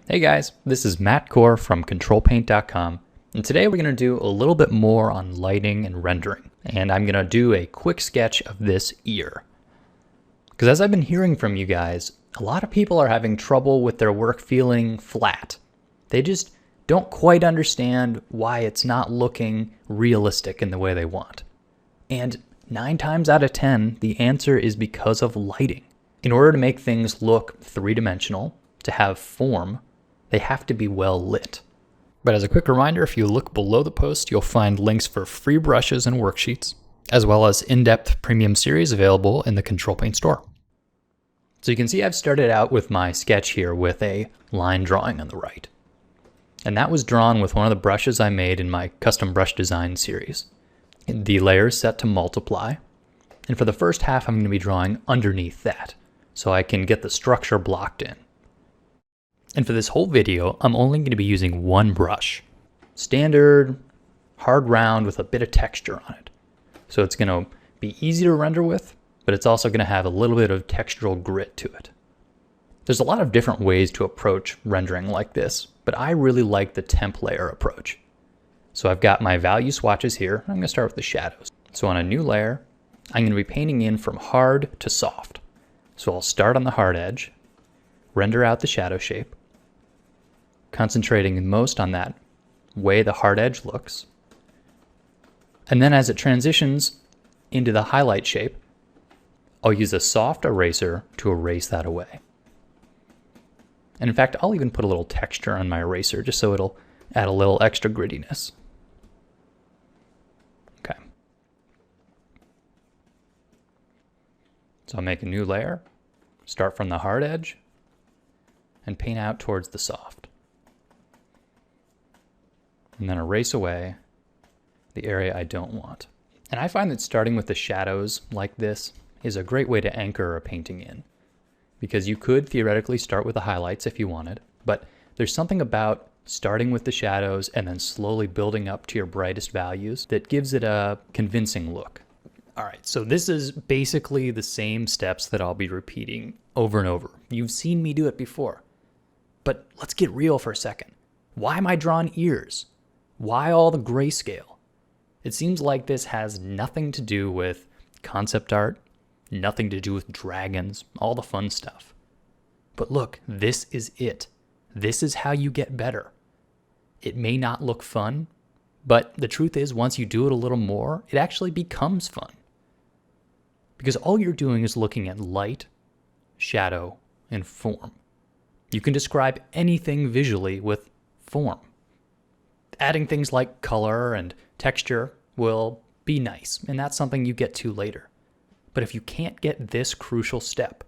Hey guys, this is Matt Core from ControlPaint.com, and today we're going to do a little bit more on lighting and rendering, and I'm going to do a quick sketch of this ear. Because as I've been hearing from you guys, a lot of people are having trouble with their work feeling flat. They just don't quite understand why it's not looking realistic in the way they want. And 9 times out of 10, the answer is because of lighting. In order to make things look three-dimensional, to have form, they have to be well lit. But as a quick reminder, if you look below the post, you'll find links for free brushes and worksheets, as well as in-depth premium series available in the Control Paint store. So you can see I've started out with my sketch here with a line drawing on the right. And that was drawn with one of the brushes I made in my custom brush design series. The layer is set to multiply, and for the first half I'm going to be drawing underneath that, so I can get the structure blocked in. And for this whole video, I'm only going to be using one brush. Standard, hard round with a bit of texture on it. So it's going to be easy to render with, but it's also going to have a little bit of textural grit to it. There's a lot of different ways to approach rendering like this, but I really like the temp layer approach. So I've got my value swatches here. I'm going to start with the shadows. So on a new layer, I'm going to be painting in from hard to soft. So I'll start on the hard edge, render out the shadow shape, concentrating most on that way the hard edge looks. And then as it transitions into the highlight shape, I'll use a soft eraser to erase that away. And in fact, I'll even put a little texture on my eraser just so it'll add a little extra grittiness. Okay. So I'll make a new layer, start from the hard edge, and paint out towards the soft. And then erase away the area I don't want. And I find that starting with the shadows like this is a great way to anchor a painting in. Because you could theoretically start with the highlights if you wanted, but there's something about starting with the shadows and then slowly building up to your brightest values that gives it a convincing look. All right, so this is basically the same steps that I'll be repeating over and over. You've seen me do it before. But let's get real for a second. Why am I drawing ears? Why all the grayscale? It seems like this has nothing to do with concept art, nothing to do with dragons, all the fun stuff. But look, this is it. This is how you get better. It may not look fun, but the truth is once you do it a little more, it actually becomes fun. Because all you're doing is looking at light, shadow, and form. You can describe anything visually with form. Adding things like color and texture will be nice, and that's something you get to later. But if you can't get this crucial step,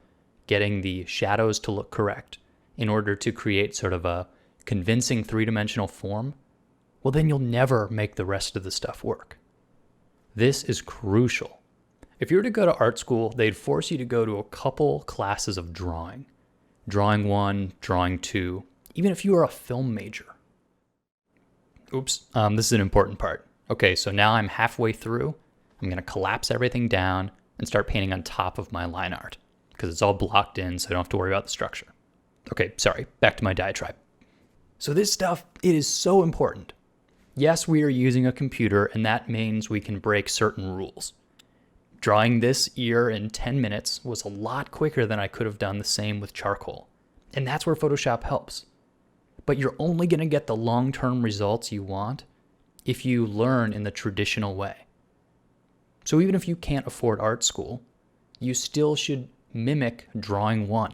getting the shadows to look correct in order to create sort of a convincing three-dimensional form, well then you'll never make the rest of the stuff work. This is crucial. If you were to go to art school, they'd force you to go to a couple classes of drawing. Drawing 1, drawing 2, even if you are a film major. Oops, this is an important part. Okay, so now I'm halfway through. I'm going to collapse everything down and start painting on top of my line art because it's all blocked in so I don't have to worry about the structure. Okay, sorry, back to my diatribe. So this stuff, it is so important. Yes, we are using a computer and that means we can break certain rules. Drawing this ear in 10 minutes was a lot quicker than I could have done the same with charcoal. And that's where Photoshop helps. But you're only going to get the long-term results you want if you learn in the traditional way. So even if you can't afford art school, you still should mimic Drawing 1.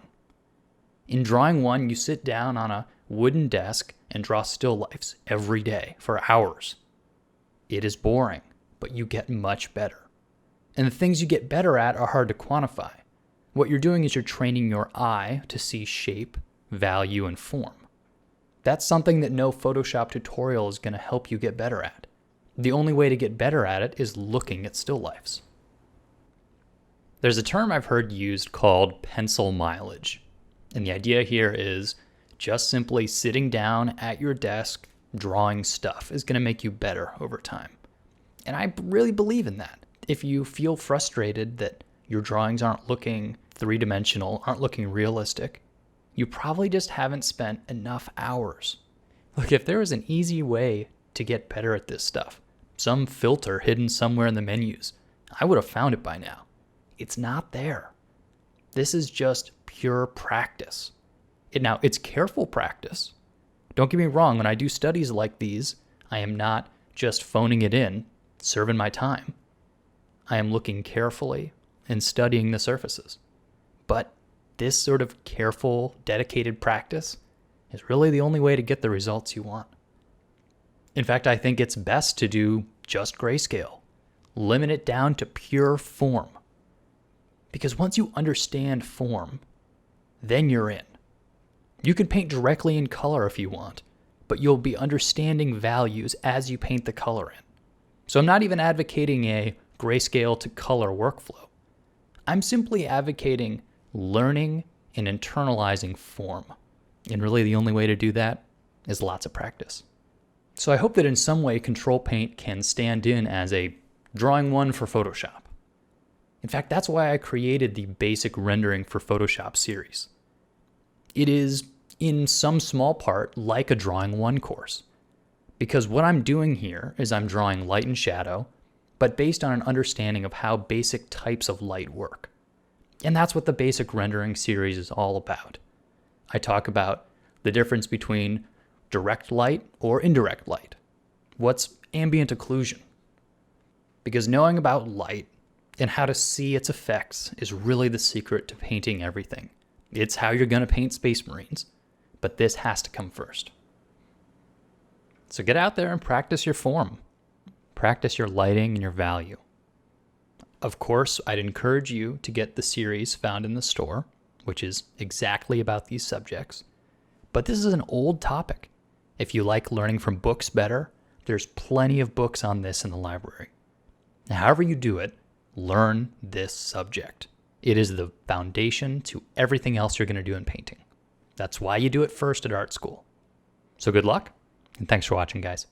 In Drawing 1, you sit down on a wooden desk and draw still lifes every day for hours. It is boring, but you get much better. And the things you get better at are hard to quantify. What you're doing is you're training your eye to see shape, value, and form. That's something that no Photoshop tutorial is going to help you get better at. The only way to get better at it is looking at still lifes. There's a term I've heard used called pencil mileage. And the idea here is just simply sitting down at your desk drawing stuff is going to make you better over time. And I really believe in that. If you feel frustrated that your drawings aren't looking three-dimensional, aren't looking realistic, You probably just haven't spent enough hours. Look, if there was an easy way to get better at this stuff, some filter hidden somewhere in the menus, I would have found it by now. It's not there. This is just pure practice. Now, it's careful practice. Don't get me wrong, when I do studies like these, I am not just phoning it in, serving my time. I am looking carefully and studying the surfaces. But this sort of careful, dedicated practice is really the only way to get the results you want. In fact, I think it's best to do just grayscale. Limit it down to pure form. Because once you understand form, then you're in. You can paint directly in color if you want, but you'll be understanding values as you paint the color in. So I'm not even advocating a grayscale to color workflow. I'm simply advocating learning and internalizing form. And really the only way to do that is lots of practice. So I hope that in some way Control Paint can stand in as a drawing one for Photoshop. In fact, that's why I created the Basic Rendering for Photoshop series. It is, in some small part, like a Drawing 1 course. Because what I'm doing here is I'm drawing light and shadow, but based on an understanding of how basic types of light work. And that's what the Basic Rendering series is all about. I talk about the difference between direct light or indirect light. What's ambient occlusion? Because knowing about light and how to see its effects is really the secret to painting everything. It's how you're going to paint Space Marines, but this has to come first. So get out there and practice your form. Practice your lighting and your value. Of course, I'd encourage you to get the series found in the store, which is exactly about these subjects. But this is an old topic. If you like learning from books better, there's plenty of books on this in the library. However you do it, learn this subject. It is the foundation to everything else you're going to do in painting. That's why you do it first at art school. So good luck, and thanks for watching, guys.